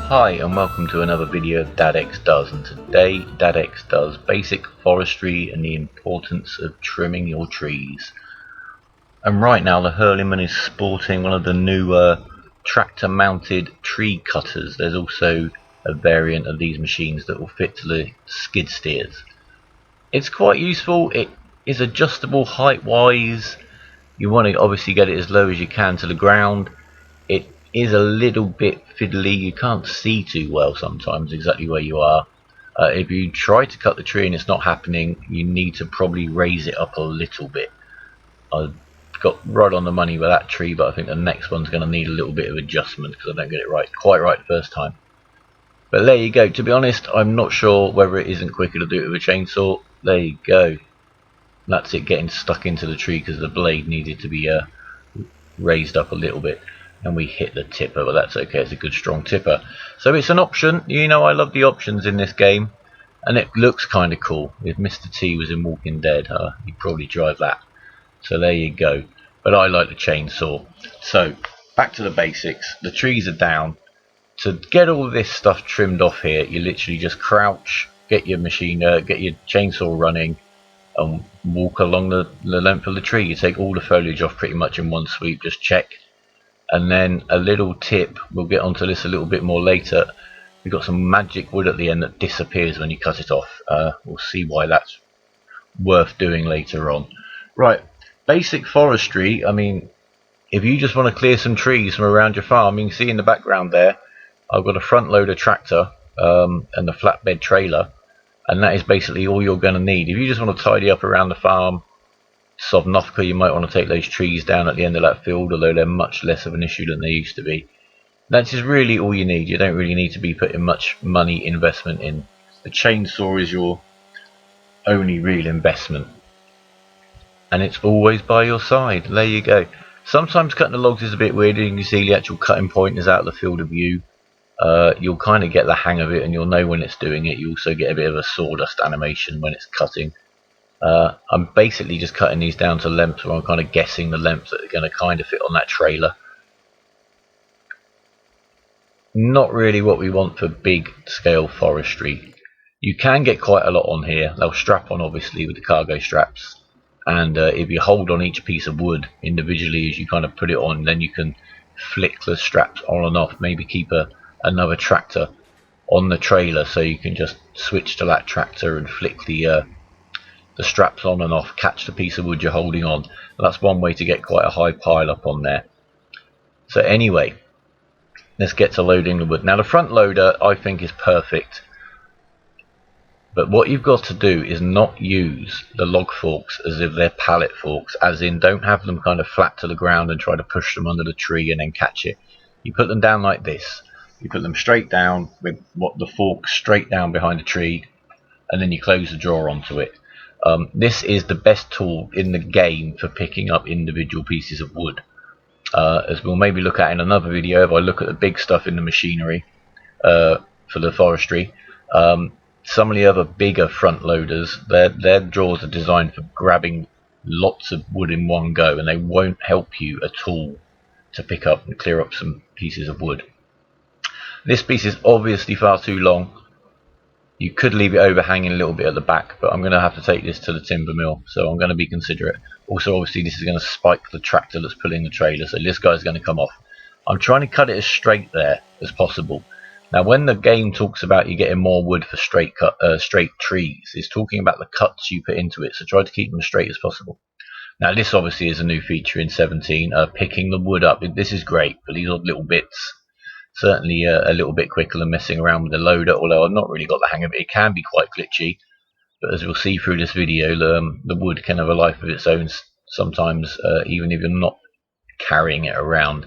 Hi and welcome to another video of DadX Does, and today DadX does basic forestry and the importance of trimming your trees. And right now the Hurleyman is sporting one of the newer tractor mounted tree cutters. There's also a variant of these machines that will fit to the skid steers. It's quite useful. It is adjustable height wise. You want to obviously get it as low as you can to the ground. It is a little bit fiddly. You can't see too well sometimes exactly where you are. If you try to cut the tree and it's not happening, you need to probably raise it up a little bit. I got right on the money with that tree, but I think the next one's going to need a little bit of adjustment because I don't get it quite right the first time. But there you go. To be honest, I'm not sure whether it isn't quicker to do it with a chainsaw. There you go. That's it getting stuck into the tree because the blade needed to be raised up a little bit, and we hit the tipper, but that's okay. It's a good strong tipper, so it's an option. You know, I love the options in this game, and it looks kind of cool. If Mr. T was in Walking Dead, he'd probably drive that. So there you go. But I like the chainsaw. So back to the basics. The trees are down. To get all this stuff trimmed off here, you literally just crouch, get your machine, get your chainsaw running, and walk along the length of the tree. You take all the foliage off pretty much in one sweep. Just check. And then a little tip, we'll get onto this a little bit more later, we've got some magic wood at the end that disappears when you cut it off. We'll see why that's worth doing later on. Right, basic forestry. I mean, if you just want to clear some trees from around your farm, you can see in the background there I've got a front loader tractor and the flatbed trailer, and that is basically all you're going to need. If you just want to tidy up around the farm, Sovnovka, you might want to take those trees down at the end of that field, although they're much less of an issue than they used to be. That's just really all you need. You don't really need to be putting much money investment in. The chainsaw is your only real investment, and it's always by your side. There you go. Sometimes cutting the logs is a bit weird. You can see the actual cutting point is out of the field of view. You'll kind of get the hang of it, and you'll know when it's doing it. You also get a bit of a sawdust animation when it's cutting. I'm basically just cutting these down to lengths where I'm kind of guessing the lengths that are going to kind of fit on that trailer. Not really what we want for big scale forestry. You can get quite a lot on here. They'll strap on obviously with the cargo straps, and if you hold on each piece of wood individually as you kind of put it on, then you can flick the straps on and off. Maybe keep another tractor on the trailer so you can just switch to that tractor and flick the straps on and off, catch the piece of wood you're holding on. That's one way to get quite a high pile up on there. So anyway, let's get to loading the wood. Now the front loader I think is perfect, but what you've got to do is not use the log forks as if they're pallet forks, as in don't have them kind of flat to the ground and try to push them under the tree and then catch it. You put them down like this. You put them straight down with the fork straight down behind the tree, and then you close the drawer onto it. This is the best tool in the game for picking up individual pieces of wood. As we'll maybe look at in another video, if I look at the big stuff in the machinery for the forestry, some of the other bigger front loaders, their drawers are designed for grabbing lots of wood in one go, and they won't help you at all to pick up and clear up some pieces of wood. This piece is obviously far too long. You could leave it overhanging a little bit at the back, but I'm going to have to take this to the timber mill, so I'm going to be considerate. Also, obviously, this is going to spike the tractor that's pulling the trailer, so this guy's going to come off. I'm trying to cut it as straight there as possible. Now, when the game talks about you getting more wood for straight trees, it's talking about the cuts you put into it, so try to keep them as straight as possible. Now, this obviously is a new feature in 17, picking the wood up. This is great for these odd little bits. Certainly a little bit quicker than messing around with the loader, although I've not really got the hang of it. It can be quite glitchy, but as we'll see through this video, the wood can have a life of its own sometimes, even if you're not carrying it around.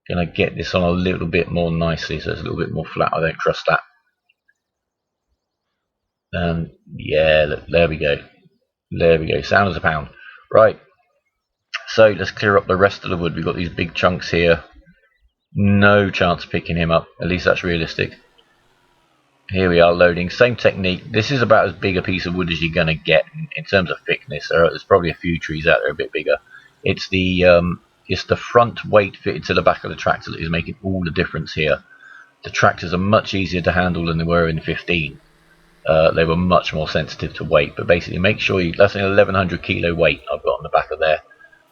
Gonna get this on a little bit more nicely so it's a little bit more flat. I don't trust that. And yeah, look, there we go. There we go. Sound as a pound. Right. So let's clear up the rest of the wood. We've got these big chunks here. No chance of picking him up, at least that's realistic. Here we are loading, same technique. This is about as big a piece of wood as you're going to get in terms of thickness. There's probably a few trees out there a bit bigger. It's the front weight fitted to the back of the tractor that is making all the difference here. the tractors are much easier to handle than they were in 15. They were much more sensitive to weight, but basically make sure that's an 1100 kilo weight I've got on the back of there.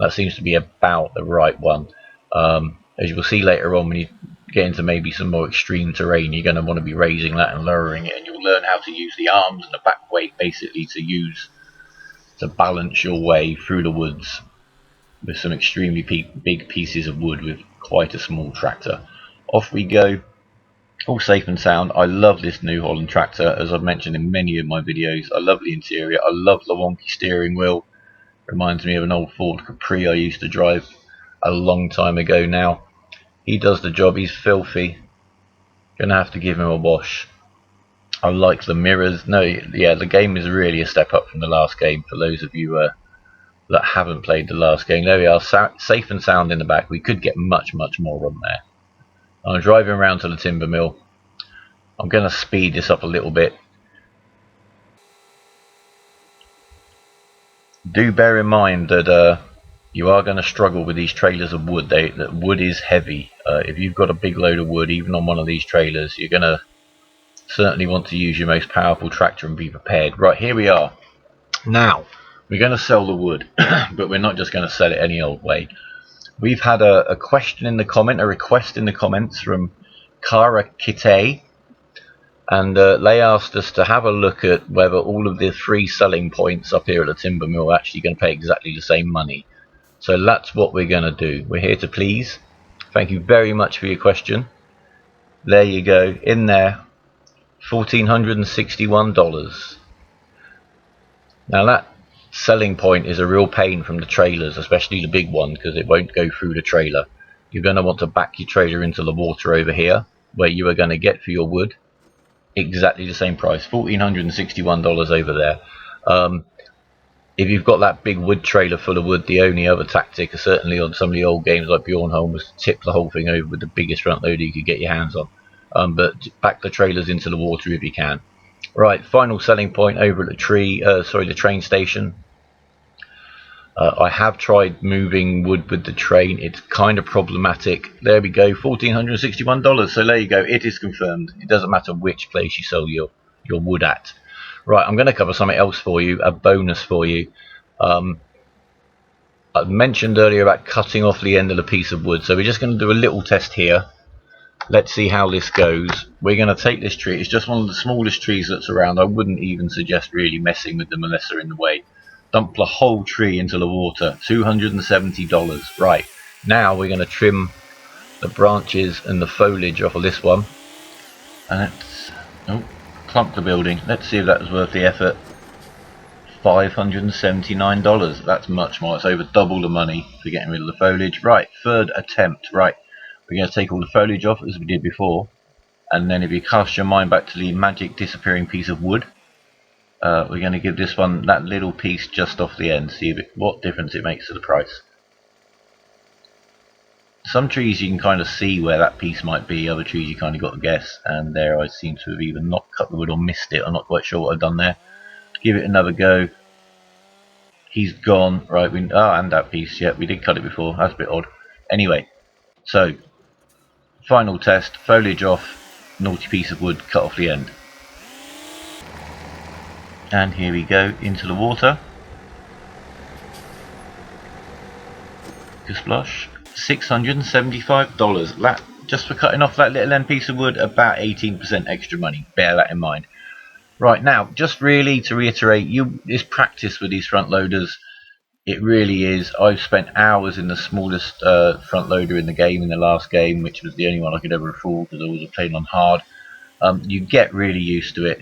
That seems to be about the right one. As you will see later on, when you get into maybe some more extreme terrain, you're going to want to be raising that and lowering it, and you'll learn how to use the arms and the back weight basically to balance your way through the woods with some extremely big pieces of wood with quite a small tractor. Off we go, all safe and sound. I love this New Holland tractor, as I've mentioned in many of my videos. I love the interior, I love the wonky steering wheel. Reminds me of an old Ford Capri I used to drive a long time ago now. He does the job, he's filthy. Gonna have to give him a wash. I like the mirrors. No, yeah, the game is really a step up from the last game for those of you that haven't played the last game. There we are, safe and sound in the back. We could get much more on there. I'm driving around to the timber mill. I'm going to speed this up a little bit. Do bear in mind that you are going to struggle with these trailers of wood. That wood is heavy. If you've got a big load of wood, even on one of these trailers, you're going to certainly want to use your most powerful tractor and be prepared. Right, here we are. Now, we're going to sell the wood, but we're not just going to sell it any old way. We've had a question in the comment, a request in the comments from Kara Kite, and they asked us to have a look at whether all of the free selling points up here at the timber mill are actually going to pay exactly the same money. So that's what we're going to do. We're here to please. Thank you very much for your question. There you go, in there, $1,461. Now that selling point is a real pain from the trailers, especially the big one, because it won't go through the trailer. You're going to want to back your trailer into the water over here, where you are going to get for your wood exactly the same price, $1,461 over there. If you've got that big wood trailer full of wood, the only other tactic, certainly on some of the old games like Bjornholm, was to tip the whole thing over with the biggest front loader you could get your hands on. But back the trailers into the water if you can. Right, final selling point over at the the train station. I have tried moving wood with the train. It's kind of problematic. There we go, $1,461. So there you go, it is confirmed. It doesn't matter which place you sell your wood at. Right, I'm going to cover something else for you, a bonus for you. I mentioned earlier about cutting off the end of the piece of wood, so we're just going to do a little test here. Let's see how this goes. We're going to take this tree. It's just one of the smallest trees that's around. I wouldn't even suggest really messing with them unless they're in the way. Dump the whole tree into the water, $270. Right, now we're going to trim the branches and the foliage off of this one. And let's clump the building. Let's see if that was worth the effort. $579. That's much more. It's over double the money for getting rid of the foliage. Right, third attempt. Right, we're going to take all the foliage off as we did before. And then if you cast your mind back to the magic disappearing piece of wood, we're going to give this one that little piece just off the end, see what difference it makes to the price. Some trees you can kind of see where that piece might be, other trees you kind of got to guess, and there I seem to have either not cut the wood or missed it. I'm not quite sure what I've done there. Give it another go. He's gone. Right, and that piece, yeah, we did cut it before, that's a bit odd. Anyway, so final test, foliage off, naughty piece of wood cut off the end. And here we go, into the water. Splash. $675. That, just for cutting off that little end piece of wood, about 18% extra money. Bear that in mind. Right, now, just really to reiterate, it's practice with these front loaders. It really is. I've spent hours in the smallest front loader in the game, in the last game, which was the only one I could ever afford because I was playing on hard. You get really used to it.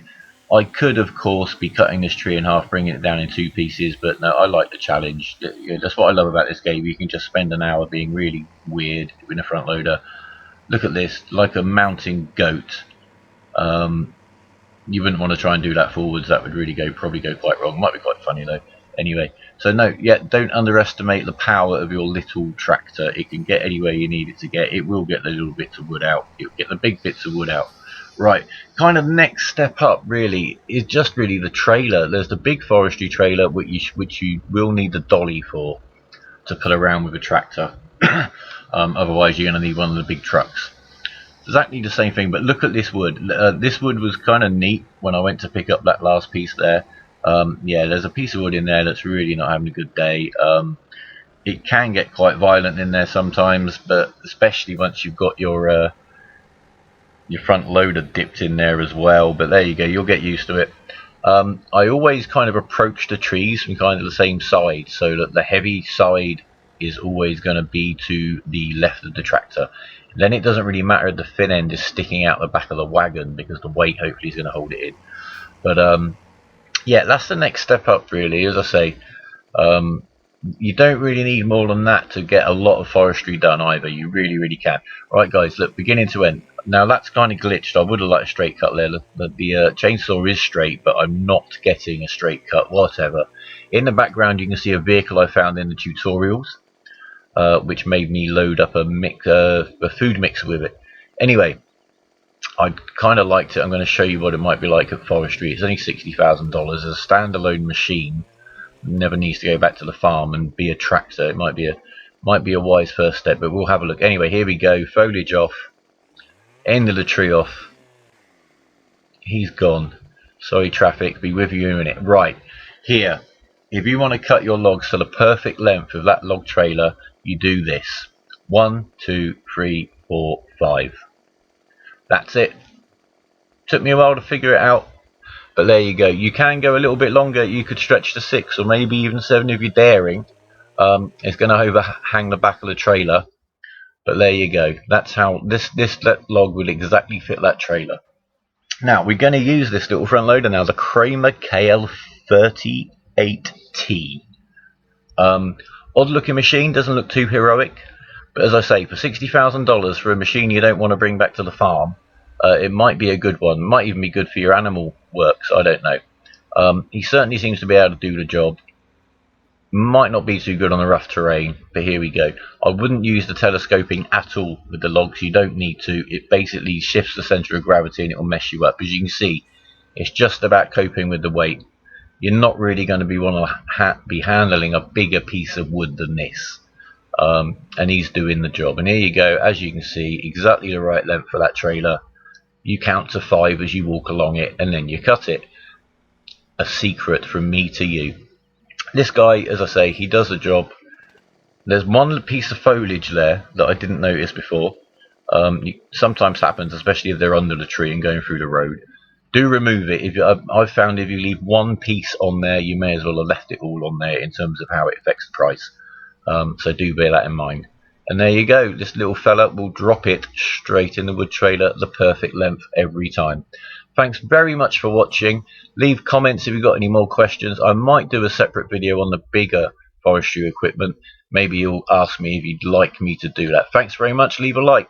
I could, of course, be cutting this tree in half, bringing it down in two pieces, but no, I like the challenge. That's what I love about this game. You can just spend an hour being really weird in a front loader. Look at this, like a mountain goat. You wouldn't want to try and do that forwards. That would really probably go quite wrong. Might be quite funny though. Anyway, so no, yeah, don't underestimate the power of your little tractor. It can get anywhere you need it to get. It will get the little bits of wood out. It'll get the big bits of wood out. Right, kind of next step up really is just really the trailer. There's the big forestry trailer which you will need the dolly for to pull around with a tractor. Otherwise you're going to need one of the big trucks. exactly the same thing, but look at this wood. This wood was kind of neat when I went to pick up that last piece there. Yeah, there's a piece of wood in there that's really not having a good day. It can get quite violent in there sometimes, but especially once you've got your front loader dipped in there as well. But there you go, you'll get used to it. I always kind of approach the trees from kind of the same side, so that the heavy side is always going to be to the left of the tractor. Then it doesn't really matter if the fin end is sticking out the back of the wagon, because the weight hopefully is going to hold it in. But yeah, that's the next step up really. As I say, you don't really need more than that to get a lot of forestry done either. You really can. Right guys, look, beginning to end. Now that's kind of glitched. I would have liked a straight cut there. The chainsaw is straight, but I'm not getting a straight cut whatever. In the background you can see a vehicle I found in the tutorials, which made me load up a food mixer with it. Anyway, I kind of liked it. I'm going to show you what it might be like at forestry. It's only $60,000 as a standalone machine. Never needs to go back to the farm and be a tractor. It might be a wise first step, but we'll have a look. Anyway, here we go. Foliage off. End of the tree off. He's gone. Sorry traffic, be with you in a minute. Right, here, if you want to cut your logs to the perfect length of that log trailer, you do this. 1, 2, 3, 4, 5. That's it. Took me a while to figure it out, but there you go. You can go a little bit longer. You could stretch to 6 or maybe even 7 if you're daring. It's going to overhang the back of the trailer, but there you go. That's how this log will exactly fit that trailer. Now we're going to use this little front loader now, the Kramer KL38T. Odd looking machine, doesn't look too heroic, but as I say, for $60,000 for a machine you don't want to bring back to the farm, it might be a good one. It might even be good for your animal works, I don't know. He certainly seems to be able to do the job. Might not be too good on the rough terrain, but here we go. I wouldn't use the telescoping at all with the logs. You don't need to. It basically shifts the center of gravity and it will mess you up. As you can see, it's just about coping with the weight. You're not really going to be handling a bigger piece of wood than this. And he's doing the job. And here you go. As you can see, exactly the right length for that trailer. You count to 5 as you walk along it, and then you cut it. A secret from me to you. This guy, as I say, he does the job. There's one piece of foliage there that I didn't notice before. Sometimes happens, especially if they're under the tree and going through the road. Do remove it. I've found if you leave one piece on there, you may as well have left it all on there in terms of how it affects the price. So do bear that in mind. And there you go. This little fella will drop it straight in the wood trailer, the perfect length every time. Thanks very much for watching. Leave comments if you've got any more questions. I might do a separate video on the bigger forestry equipment. Maybe you'll ask me if you'd like me to do that. Thanks very much. Leave a like.